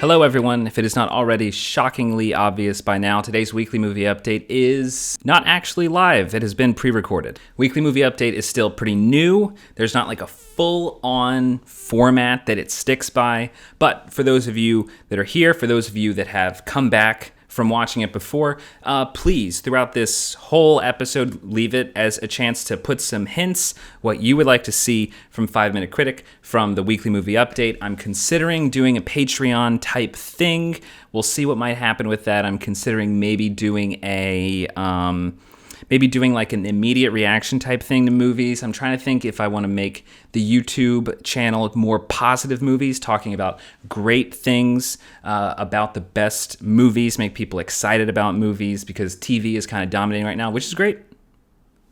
Hello everyone. If it is not already shockingly obvious by now, today's weekly movie update is not actually live. It has been pre-recorded. Weekly movie update is still pretty new. There's not like a full-on format that it sticks by, but for those of you that are here, for those of you that have come back from watching it before, please, throughout this whole episode, leave it as a chance to put some hints, what you would like to see from 5 Minute Critic, from the weekly movie update. I'm considering doing a Patreon type thing. We'll see what might happen with that. I'm considering maybe doing like an immediate reaction type thing to movies. I'm trying to think if I want to make the YouTube channel more positive movies, talking about great things about the best movies, make people excited about movies, because TV is kind of dominating right now, which is great.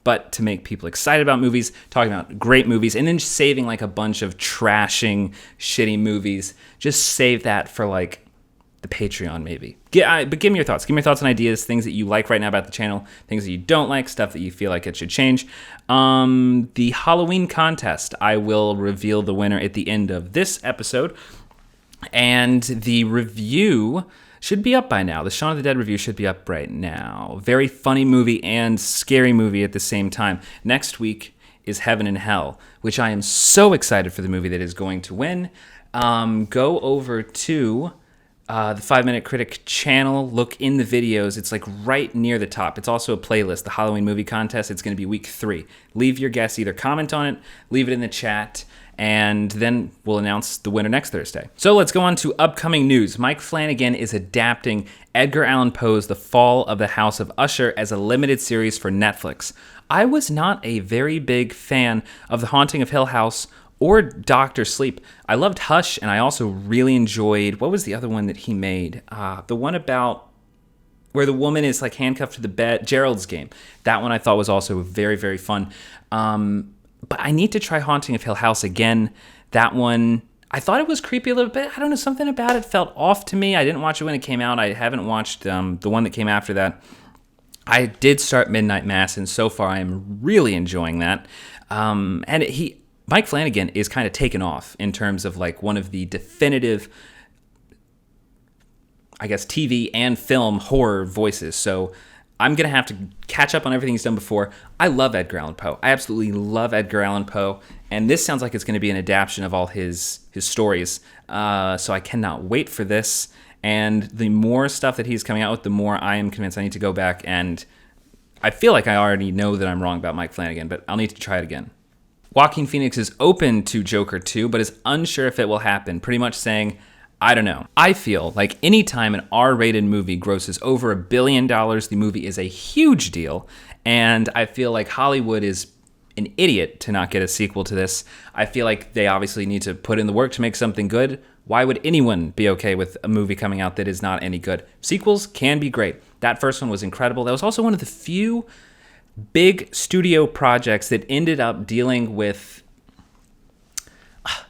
But to make people excited about movies, talking about great movies, and then saving like a bunch of trashing, shitty movies, just save that for like the Patreon maybe. But give me your thoughts. Give me your thoughts and ideas, things that you like right now about the channel, things that you don't like, stuff that you feel like it should change. The Halloween contest, I will reveal the winner at the end of this episode. And the review should be up by now. The Shaun of the Dead review should be up right now. Very funny movie and scary movie at the same time. Next week is Heaven and Hell, which I am so excited for the movie that is going to win. Go over to the 5 Minute Critic channel, look in the videos. It's like right near the top. It's also a playlist, the Halloween movie contest. It's going to be week 3. Leave your guess, either comment on it, leave it in the chat, and then we'll announce the winner next Thursday. So let's go on to upcoming news. Mike Flanagan is adapting Edgar Allan Poe's The Fall of the House of Usher as a limited series for Netflix. I was not a very big fan of The Haunting of Hill House or Dr. Sleep. I loved Hush, and I also really enjoyed, what was the other one that he made? The one about where the woman is like handcuffed to the bed, Gerald's Game. That one I thought was also very, very fun. But I need to try Haunting of Hill House again. That one, I thought it was creepy a little bit. I don't know, something about it felt off to me. I didn't watch it when it came out. I haven't watched the one that came after that. I did start Midnight Mass, and so far I am really enjoying that. Mike Flanagan is kind of taken off in terms of like one of the definitive, I guess, TV and film horror voices. So I'm going to have to catch up on everything he's done before. I love Edgar Allan Poe. I absolutely love Edgar Allan Poe. And this sounds like it's going to be an adaptation of all his stories. So I cannot wait for this. And the more stuff that he's coming out with, the more I am convinced I need to go back. And I feel like I already know that I'm wrong about Mike Flanagan, but I'll need to try it again. Joaquin Phoenix is open to Joker 2, but is unsure if it will happen, pretty much saying, I don't know. I feel like anytime an R-rated movie grosses over $1 billion, the movie is a huge deal, and I feel like Hollywood is an idiot to not get a sequel to this. I feel like they obviously need to put in the work to make something good. Why would anyone be okay with a movie coming out that is not any good? Sequels can be great. That first one was incredible. That was also one of the few big studio projects that ended up dealing with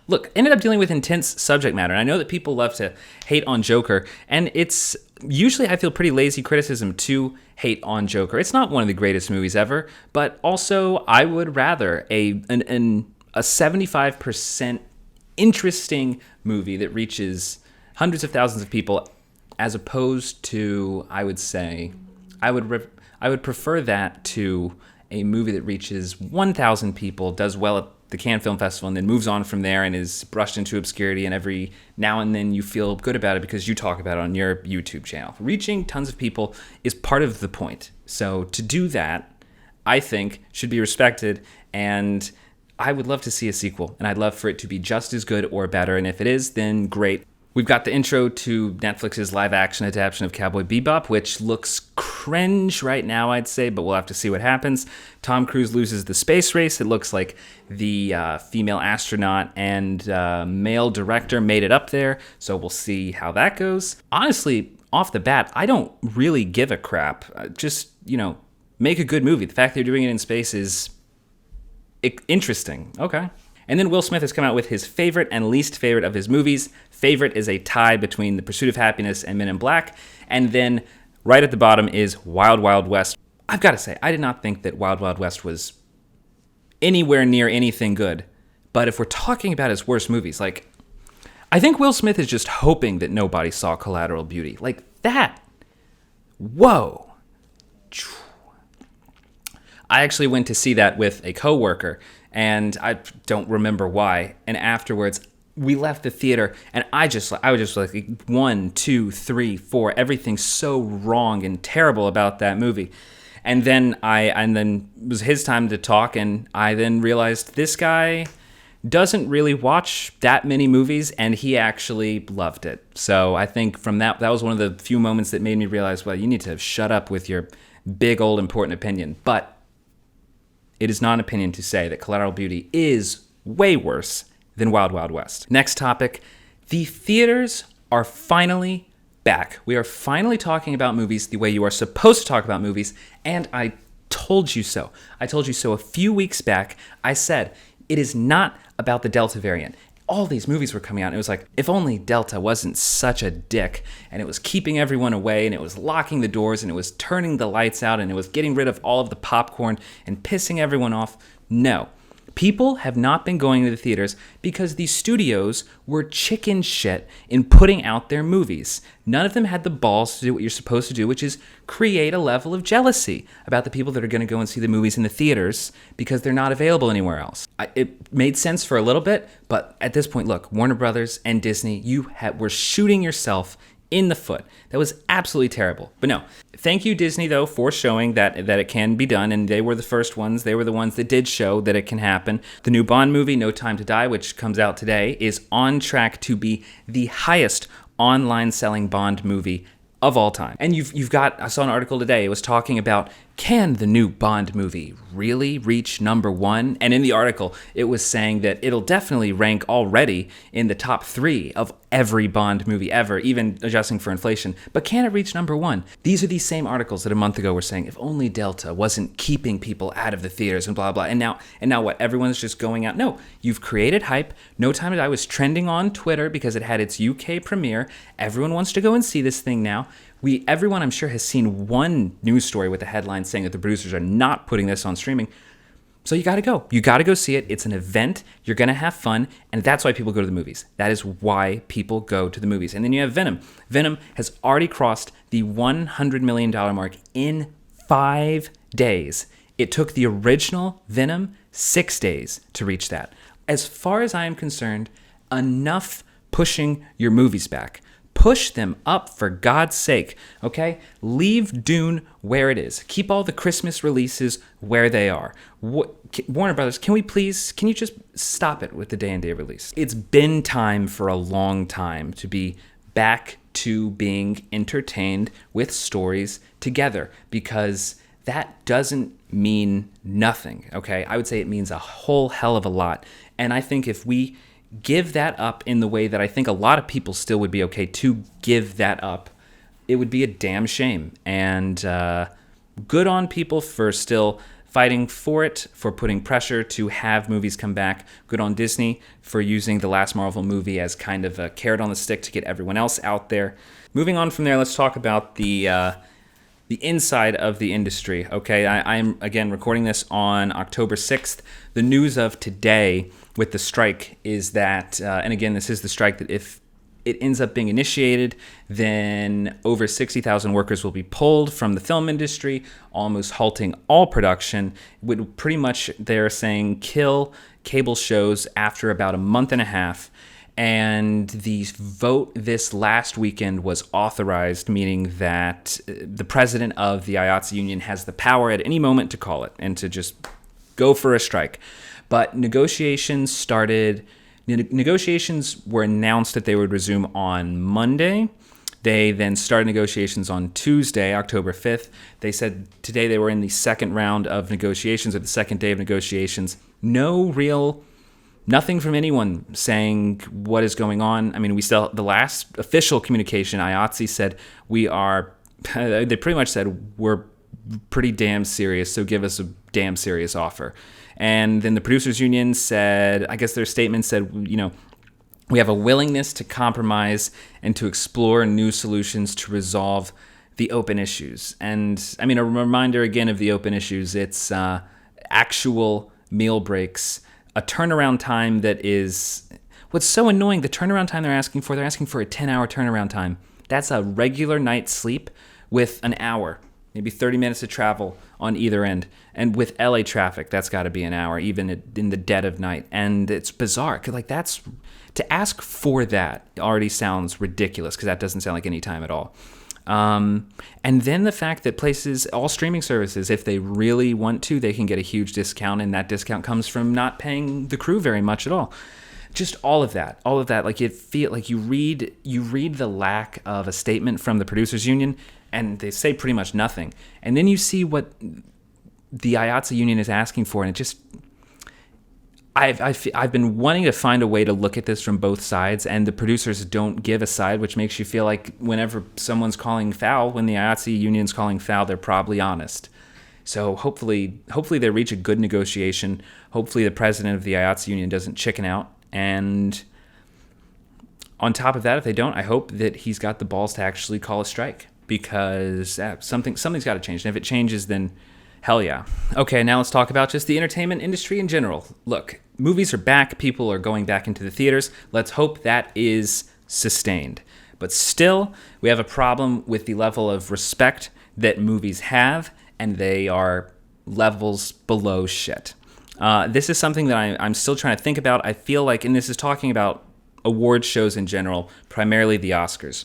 intense subject matter. And I know that people love to hate on Joker, and it's usually, I feel, pretty lazy criticism to hate on Joker. It's not one of the greatest movies ever, but also I would rather a 75% interesting movie that reaches hundreds of thousands of people, as opposed to, I would say, I would prefer that to a movie that reaches 1,000 people, does well at the Cannes Film Festival, and then moves on from there and is brushed into obscurity, and every now and then you feel good about it because you talk about it on your YouTube channel. Reaching tons of people is part of the point. So to do that, I think, should be respected, and I would love to see a sequel, and I'd love for it to be just as good or better, and if it is, then great. We've got the intro to Netflix's live-action adaptation of Cowboy Bebop, which looks cringe right now, I'd say, but we'll have to see what happens. Tom Cruise loses the space race. It looks like the female astronaut and male director made it up there, so we'll see how that goes. Honestly, off the bat, I don't really give a crap. Just, make a good movie. The fact they're doing it in space is interesting. Okay. And then Will Smith has come out with his favorite and least favorite of his movies. Favorite is a tie between The Pursuit of Happiness and Men in Black. And then right at the bottom is Wild Wild West. I've got to say, I did not think that Wild Wild West was anywhere near anything good. But if we're talking about his worst movies, like, I think Will Smith is just hoping that nobody saw Collateral Beauty. Like that. Whoa. I actually went to see that with a coworker, and I don't remember why. And afterwards, we left the theater, and I was just like 1, 2, 3, 4. Everything's so wrong and terrible about that movie. And then it was his time to talk, and I then realized this guy doesn't really watch that many movies, and he actually loved it. So I think from that was one of the few moments that made me realize, well, you need to shut up with your big old important opinion. But it is not an opinion to say that Collateral Beauty is way worse than Wild Wild West. Next topic, the theaters are finally back. We are finally talking about movies the way you are supposed to talk about movies, and I told you so. I told you so a few weeks back. I said, it is not about the Delta variant. All these movies were coming out, and it was like, if only Delta wasn't such a dick, and it was keeping everyone away, and it was locking the doors, and it was turning the lights out, and it was getting rid of all of the popcorn and pissing everyone off. No. People have not been going to the theaters because the studios were chicken shit in putting out their movies. None of them had the balls to do what you're supposed to do, which is create a level of jealousy about the people that are going to go and see the movies in the theaters because they're not available anywhere else. It made sense for a little bit, but at this point, look, Warner Brothers and Disney, were shooting yourself in the foot. That was absolutely terrible. But no, thank you, Disney, though, for showing that it can be done, and they were the first ones. They were the ones that did show that it can happen. The new Bond movie, No Time to Die, which comes out today, is on track to be the highest online selling Bond movie of all time. And I saw an article today, it was talking about, can the new Bond movie really reach #1? And in the article, it was saying that it'll definitely rank already in the top 3 of every Bond movie ever, even adjusting for inflation. But can it reach #1? These are these same articles that a month ago were saying, if only Delta wasn't keeping people out of the theaters and blah, blah. And now what? Everyone's just going out. No, you've created hype. No Time to Die was trending on Twitter because it had its UK premiere. Everyone wants to go and see this thing now. Everyone, I'm sure, has seen one news story with a headline saying that the producers are not putting this on streaming. So you got to go. You got to go see it. It's an event. You're going to have fun. And that's why people go to the movies. That is why people go to the movies. And then you have Venom. Venom has already crossed the $100 million mark in 5 days. It took the original Venom 6 days to reach that. As far as I am concerned, enough pushing your movies back. Push them up, for God's sake, okay? Leave Dune where it is. Keep all the Christmas releases where they are. Warner Brothers, can you just stop it with the day-and-day release? It's been time for a long time to be back to being entertained with stories together, because that doesn't mean nothing, okay? I would say it means a whole hell of a lot. And I think if we give that up in the way that I think a lot of people still would be okay to give that up, it would be a damn shame. And good on people for still fighting for it, for putting pressure to have movies come back. Good on Disney for using the last Marvel movie as kind of a carrot on the stick to get everyone else out there. Moving on from there, let's talk about the inside of the industry. Okay, I'm again recording this on October 6th. The news of today with the strike is that, and again, this is the strike that if it ends up being initiated, then over 60,000 workers will be pulled from the film industry, almost halting all production. It would pretty much, they're saying, kill cable shows after about a month and a half. And the vote this last weekend was authorized, meaning that the president of the IATSE union has the power at any moment to call it and to just go for a strike. But negotiations were announced that they would resume on Monday. They then started negotiations on Tuesday, October 5th. They said today they were in the second round of negotiations, or the second day of negotiations. Nothing from anyone saying what is going on. I mean, the last official communication, IATSE said they pretty much said, we're pretty damn serious, so give us a damn serious offer. And then the producers union said, I guess their statement said, we have a willingness to compromise and to explore new solutions to resolve the open issues. And I mean, a reminder again of the open issues. It's actual meal breaks, a turnaround time that is, What's so annoying, the turnaround time they're asking for a 10-hour turnaround time. That's a regular night's sleep with an hour, maybe 30 minutes of travel on either end. And with LA traffic, that's got to be an hour, even in the dead of night. And it's bizarre, because like to ask for that already sounds ridiculous, because that doesn't sound like any time at all. And then the fact that all streaming services, if they really want to, they can get a huge discount, and that discount comes from not paying the crew very much at all. Just all of that, like it feel like you read the lack of a statement from the producers union, and they say pretty much nothing. And then you see what the IATSE union is asking for, and it just, I've been wanting to find a way to look at this from both sides, and the producers don't give a side, which makes you feel like whenever someone's calling foul, when the IATSE union's calling foul, they're probably honest. So hopefully they reach a good negotiation. Hopefully the president of the IATSE union doesn't chicken out. And on top of that, if they don't, I hope that he's got the balls to actually call a strike, because something's got to change. And if it changes, then hell yeah. Okay, now let's talk about just the entertainment industry in general. Look, movies are back. People are going back into the theaters. Let's hope that is sustained. But still, we have a problem with the level of respect that movies have, and they are levels below shit. This is something that I'm still trying to think about. I feel like, and this is talking about award shows in general, primarily the Oscars.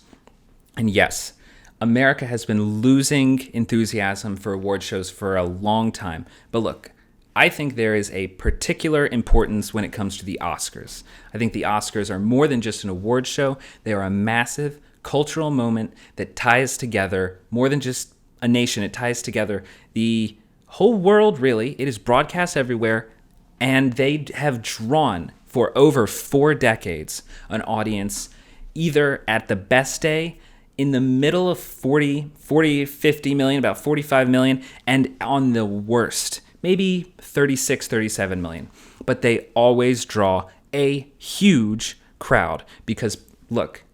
And yes, America has been losing enthusiasm for award shows for a long time. But look, I think there is a particular importance when it comes to the Oscars. I think the Oscars are more than just an award show. They are a massive cultural moment that ties together more than just a nation. It ties together the whole world, really. It is broadcast everywhere, and they have drawn for over 4 decades an audience either at the best day in the middle of 40, 50 million, about 45 million, and on the worst, maybe 36, 37 million. But they always draw a huge crowd because, look,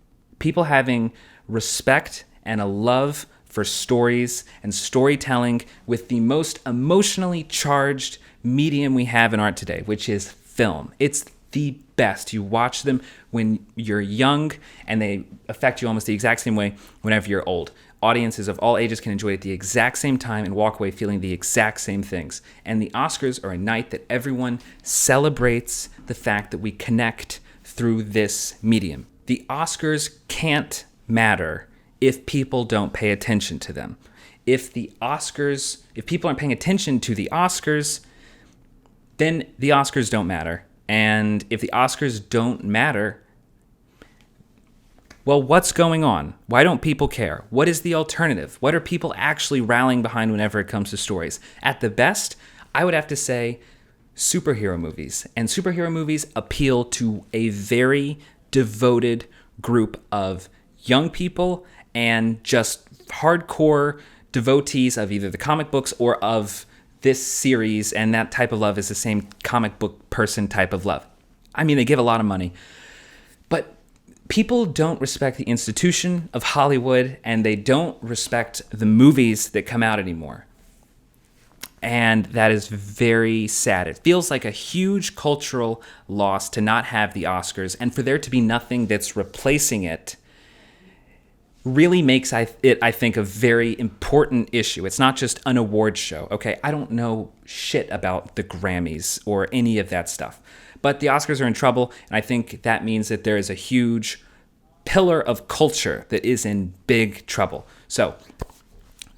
people having respect and a love for stories and storytelling with the most emotionally charged medium we have in art today, which is film. It's the best. You watch them when you're young, and they affect you almost the exact same way whenever you're old. Audiences of all ages can enjoy it at the exact same time and walk away feeling the exact same things. And the Oscars are a night that everyone celebrates the fact that we connect through this medium. The Oscars can't matter if people don't pay attention to them. If people aren't paying attention to the Oscars, then the Oscars don't matter. And if the Oscars don't matter, well, what's going on? Why don't people care? What is the alternative? What are people actually rallying behind whenever it comes to stories? At the best, I would have to say superhero movies. And superhero movies appeal to a very devoted group of young people and just hardcore devotees of either the comic books or of this series, and that type of love is the same comic book person type of love. I mean, they give a lot of money, but people don't respect the institution of Hollywood, and they don't respect the movies that come out anymore. And that is very sad. It feels like a huge cultural loss to not have the Oscars, and for there to be nothing that's replacing it really makes it, I think, a very important issue. It's not just an award show, okay? I don't know shit about the Grammys or any of that stuff. But the Oscars are in trouble, and I think that means that there is a huge pillar of culture that is in big trouble. So,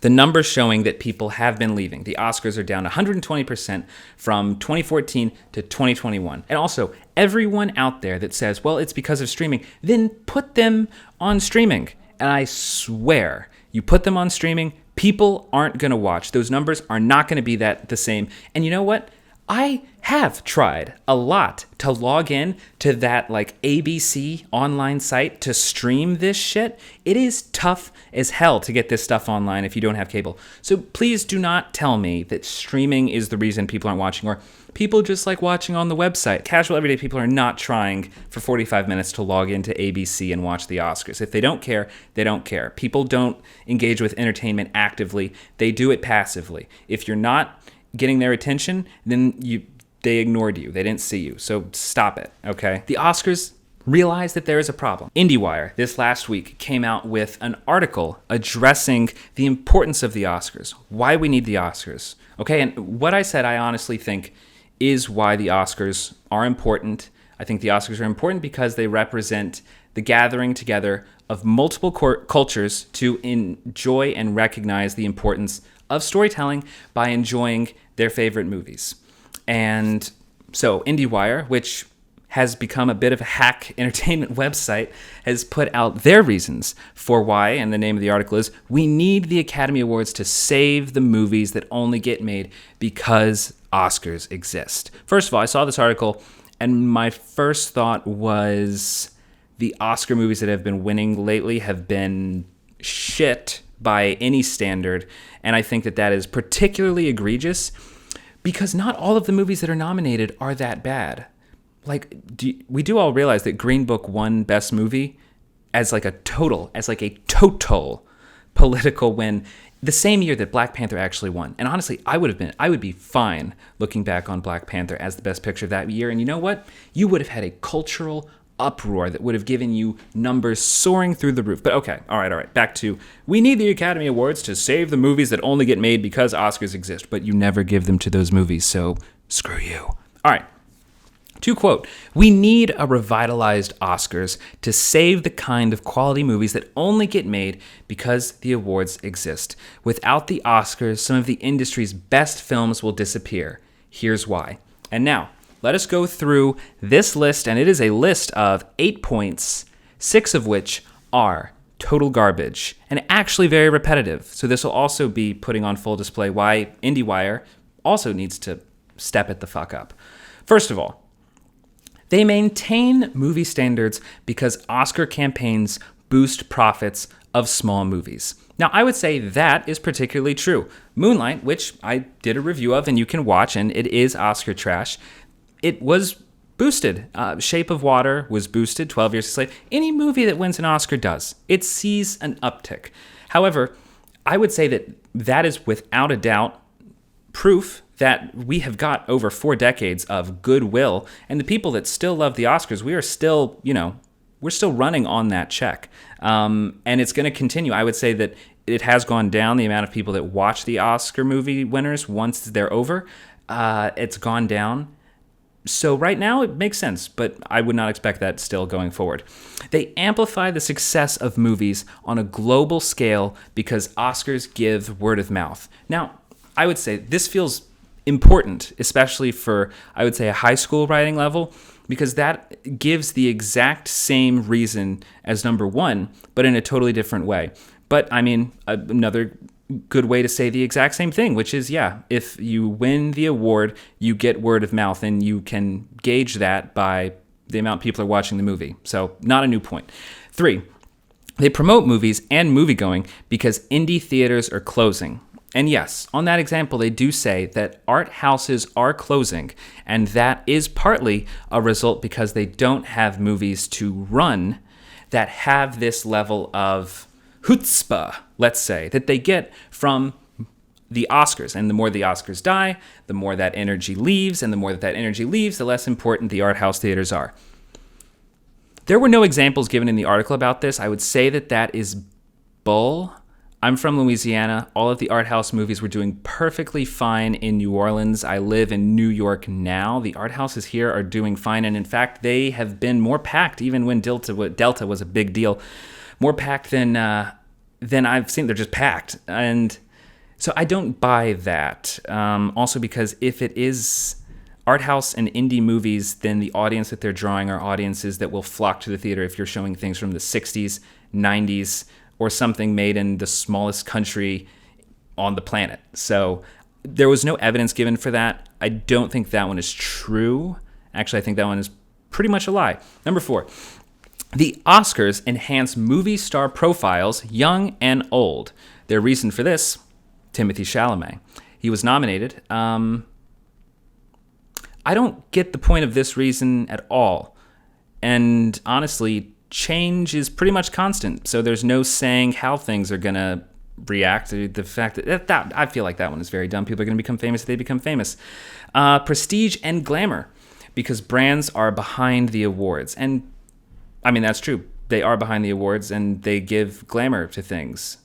the numbers showing that people have been leaving. The Oscars are down 120% from 2014 to 2021. And also, everyone out there that says, well, it's because of streaming, then put them on streaming. And I swear, you put them on streaming, people aren't going to watch. Those numbers are not going to be the same. And you know what? I have tried a lot to log in to that like ABC online site to stream this shit. It is tough as hell to get this stuff online if you don't have cable. So please do not tell me that streaming is the reason people aren't watching, or people just like watching on the website. Casual everyday people are not trying for 45 minutes to log into ABC and watch the Oscars. If they don't care, they don't care. People don't engage with entertainment actively. They do it passively. If you're not getting their attention, then they ignored you. They didn't see you. So stop it, okay? The Oscars, realize that there is a problem. IndieWire this last week came out with an article addressing the importance of the Oscars, why we need the Oscars. Okay, and what I said, I honestly think is why the Oscars are important. I think the Oscars are important because they represent the gathering together of multiple cultures to enjoy and recognize the importance of storytelling by enjoying their favorite movies. And so IndieWire, which has become a bit of a hack entertainment website, has put out their reasons for why, and the name of the article is, "We need the Academy Awards to save the movies that only get made because Oscars exist." First of all, I saw this article, and my first thought was the Oscar movies that have been winning lately have been shit by any standard, and I think that that is particularly egregious because not all of the movies that are nominated are that bad. Like, we do all realize that Green Book won Best Movie as like a total political win the same year that Black Panther actually won. And honestly, I would be fine looking back on Black Panther as the best picture of that year. And you know what? You would have had a cultural uproar that would have given you numbers soaring through the roof. But okay, all right. Back to, we need the Academy Awards to save the movies that only get made because Oscars exist, but you never give them to those movies, so screw you. All right. To quote, "We need a revitalized Oscars to save the kind of quality movies that only get made because the awards exist. Without the Oscars, some of the industry's best films will disappear. Here's why." And now, let us go through this list, and it is a list of 8 points, 6 of which are total garbage and actually very repetitive. So this will also be putting on full display why IndieWire also needs to step it the fuck up. First of all, they maintain movie standards because Oscar campaigns boost profits of small movies. Now, I would say that is particularly true. Moonlight, which I did a review of and you can watch, and it is Oscar trash, it was boosted. Shape of Water was boosted, 12 Years a Slave. Any movie that wins an Oscar does. It sees an uptick. However, I would say that that is without a doubt proof that we have got over 4 decades of goodwill, and the people that still love the Oscars, we are still, we're still running on that check. And it's going to continue. I would say that it has gone down, the amount of people that watch the Oscar movie winners once they're over. It's gone down. So right now it makes sense, but I would not expect that still going forward. They amplify the success of movies on a global scale because Oscars give word of mouth. Now, I would say this feels important, especially for, I would say, a high school writing level, because that gives the exact same reason as number one, but in a totally different way. But I mean, another good way to say the exact same thing, which is, yeah, if you win the award, you get word of mouth, and you can gauge that by the amount people are watching the movie. So not a new point. 3, they promote movies and moviegoing because indie theaters are closing. And yes, on that example, they do say that art houses are closing, and that is partly a result because they don't have movies to run that have this level of chutzpah, let's say, that they get from the Oscars. And the more the Oscars die, the more that energy leaves, and the more that energy leaves, the less important the art house theaters are. There were no examples given in the article about this. I would say that that is bull. I'm from Louisiana. All of the art house movies were doing perfectly fine in New Orleans. I live in New York now. The art houses here are doing fine, and in fact, they have been more packed, even when Delta was a big deal, more packed than I've seen. They're just packed, and so I don't buy that. Also, because if it is art house and indie movies, then the audience that they're drawing are audiences that will flock to the theater if you're showing things from the 60s, 90s, or something made in the smallest country on the planet. So there was no evidence given for that. I don't think that one is true. Actually, I think that one is pretty much a lie. Number 4, the Oscars enhance movie star profiles, young and old. Their reason for this, Timothée Chalamet. He was nominated. I don't get the point of this reason at all. And honestly, change is pretty much constant, so there's no saying how things are going to react to the fact that I feel like that one is very dumb. People are going to become famous if they become famous. Prestige and glamour, because brands are behind the awards. And I mean, that's true. They are behind the awards and they give glamour to things.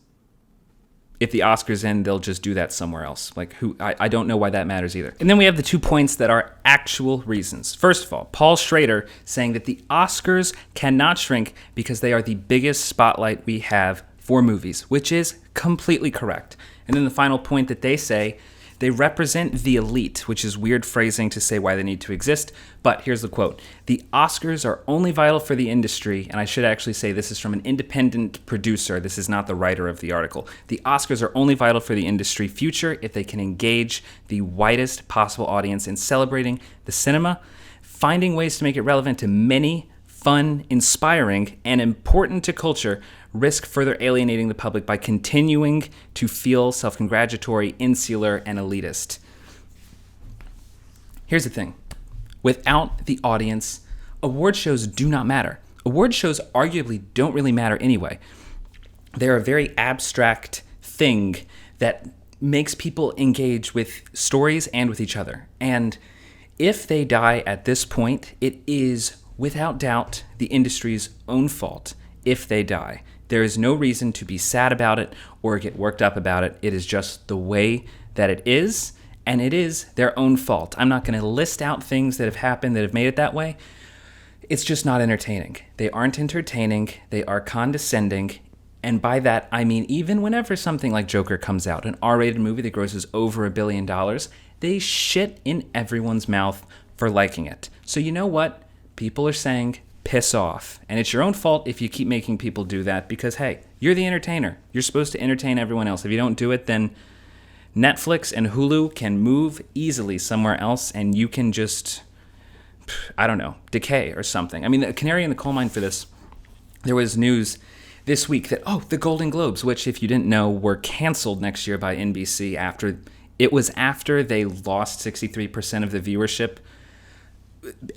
If the Oscars end, they'll just do that somewhere else. Like, who? I don't know why that matters either. And then we have the 2 points that are actual reasons. First of all, Paul Schrader saying that the Oscars cannot shrink because they are the biggest spotlight we have for movies, which is completely correct. And then the final point that they say, they represent the elite, which is weird phrasing to say why they need to exist. But here's the quote. The Oscars are only vital for the industry, and I should actually say this is from an independent producer. This is not the writer of the article. The Oscars are only vital for the industry future if they can engage the widest possible audience in celebrating the cinema, finding ways to make it relevant to many, fun, inspiring, and important to culture, risk further alienating the public by continuing to feel self-congratulatory, insular, and elitist. Here's the thing. Without the audience, award shows do not matter. Award shows arguably don't really matter anyway. They're a very abstract thing that makes people engage with stories and with each other. And if they die at this point, it is without doubt the industry's own fault if they die. There is no reason to be sad about it or get worked up about it. It is just the way that it is, and it is their own fault. I'm not going to list out things that have happened that have made it that way. It's just not entertaining. They aren't entertaining. They are condescending. And by that, I mean even whenever something like Joker comes out, an R-rated movie that grosses over $1 billion, they shit in everyone's mouth for liking it. So you know what? People are saying, piss off. And it's your own fault if you keep making people do that because, hey, you're the entertainer. You're supposed to entertain everyone else. If you don't do it, then Netflix and Hulu can move easily somewhere else and you can just, I don't know, decay or something. I mean, the canary in the coal mine for this, there was news this week that, the Golden Globes, which if you didn't know, were canceled next year by NBC after they lost 63% of the viewership.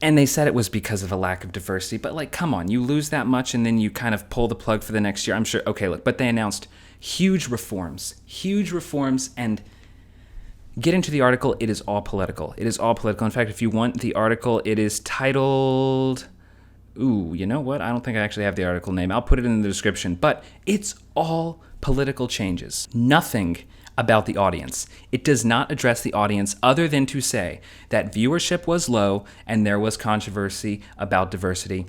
And they said it was because of a lack of diversity. But, like, come on, you lose that much and then you kind of pull the plug for the next year. I'm sure, okay, look, but they announced huge reforms, and get into the article. It is all political. It is all political. In fact, if you want the article, it is titled, you know what? I don't think I actually have the article name. I'll put it in the description. But it's all political changes. Nothing about the audience. It does not address the audience other than to say that viewership was low and there was controversy about diversity.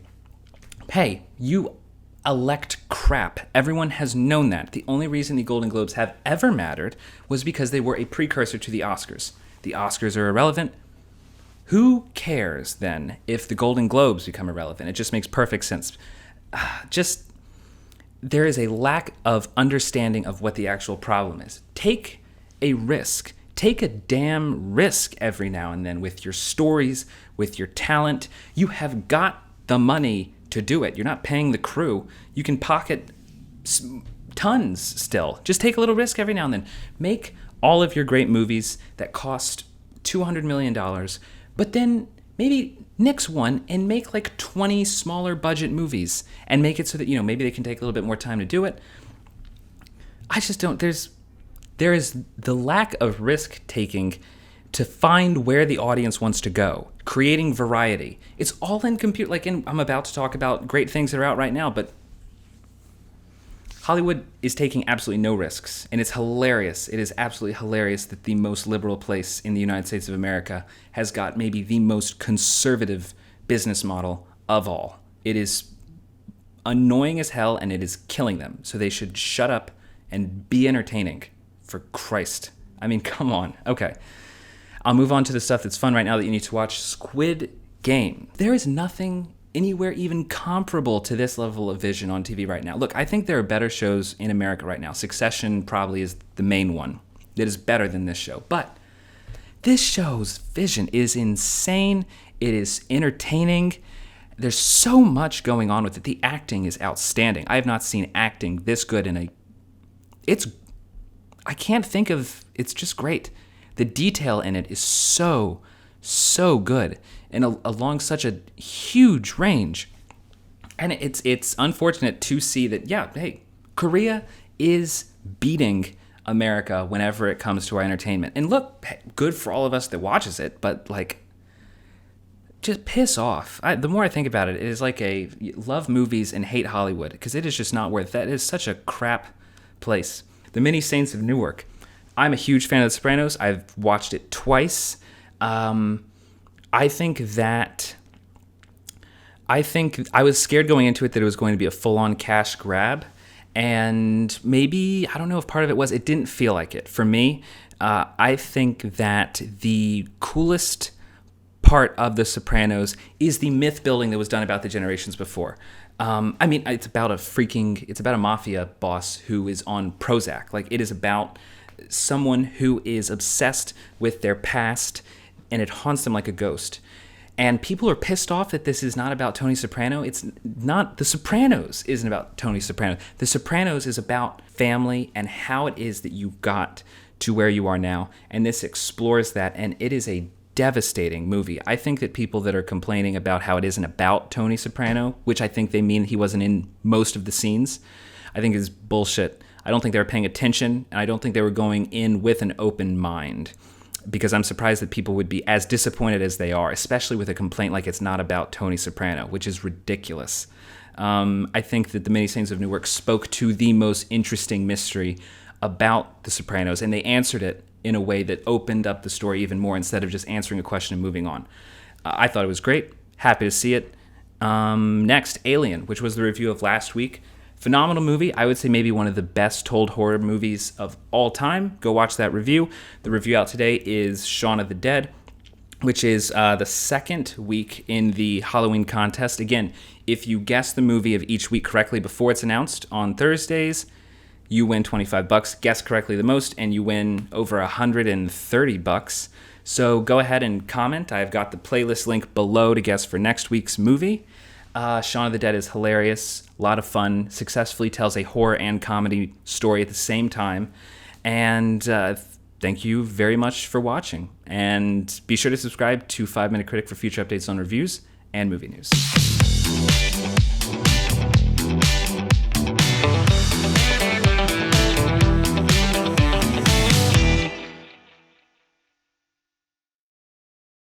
Hey, you elect crap. Everyone has known that. The only reason the Golden Globes have ever mattered was because they were a precursor to the Oscars. The Oscars are irrelevant. Who cares then if the Golden Globes become irrelevant? It just makes perfect sense. There is a lack of understanding of what the actual problem is. Take a risk. Take a damn risk every now and then with your stories, with your talent. You have got the money to do it. You're not paying the crew. You can pocket tons still. Just take a little risk every now and then. Make all of your great movies that cost $200 million, but then maybe nix one and make like 20 smaller budget movies and make it so that, maybe they can take a little bit more time to do it. I just don't, there is the lack of risk taking to find where the audience wants to go, creating variety. It's all in I'm about to talk about great things that are out right now, but Hollywood is taking absolutely no risks, and it's hilarious. It is absolutely hilarious that the most liberal place in the United States of America has got maybe the most conservative business model of all. It is annoying as hell, and it is killing them. So they should shut up and be entertaining, for Christ. I mean, come on. Okay. I'll move on to the stuff that's fun right now that you need to watch. Squid Game. There is nothing anywhere even comparable to this level of vision on TV right now. Look, I think there are better shows in America right now. Succession probably is the main one that is better than this show. But this show's vision is insane. It is entertaining. There's so much going on with it. The acting is outstanding. I have not seen acting this good it's just great. The detail in it is so good. And along such a huge range. And it's unfortunate to see that, hey, Korea is beating America whenever it comes to our entertainment. And look, good for all of us that watches it, but just piss off. The more I think about it, it is like a love movies and hate Hollywood, because it is just not worth that. It is such a crap place. The Many Saints of Newark. I'm a huge fan of The Sopranos. I've watched it twice. I think I was scared going into it that it was going to be a full-on cash grab. And maybe, I don't know if part of it was, it didn't feel like it. For me, I think that the coolest part of The Sopranos is the myth building that was done about the generations before. I mean, it's about a mafia boss who is on Prozac. Like, it is about someone who is obsessed with their past, and it haunts them like a ghost. And people are pissed off that this is not about Tony Soprano. It's not. The Sopranos isn't about Tony Soprano. The Sopranos is about family and how it is that you got to where you are now. And this explores that, and it is a devastating movie. I think that people that are complaining about how it isn't about Tony Soprano, which I think they mean he wasn't in most of the scenes, I think is bullshit. I don't think they were paying attention, and I don't think they were going in with an open mind, because I'm surprised that people would be as disappointed as they are, especially with a complaint like it's not about Tony Soprano, which is ridiculous. I think that The Many Saints of Newark spoke to the most interesting mystery about The Sopranos, and they answered it in a way that opened up the story even more instead of just answering a question and moving on. I thought it was great. Happy to see it. Next, Alien, which was the review of last week. Phenomenal movie. I would say maybe one of the best told horror movies of all time. Go watch that review. The review out today is Shaun of the Dead, which is the second week in the Halloween contest. Again, if you guess the movie of each week correctly before it's announced on Thursdays, you win $25. Guess correctly the most, and you win over $130. So go ahead and comment. I've got the playlist link below to guess for next week's movie. Shaun of the Dead is hilarious, a lot of fun, successfully tells a horror and comedy story at the same time. And thank you very much for watching. And be sure to subscribe to 5 Minute Critic for future updates on reviews and movie news.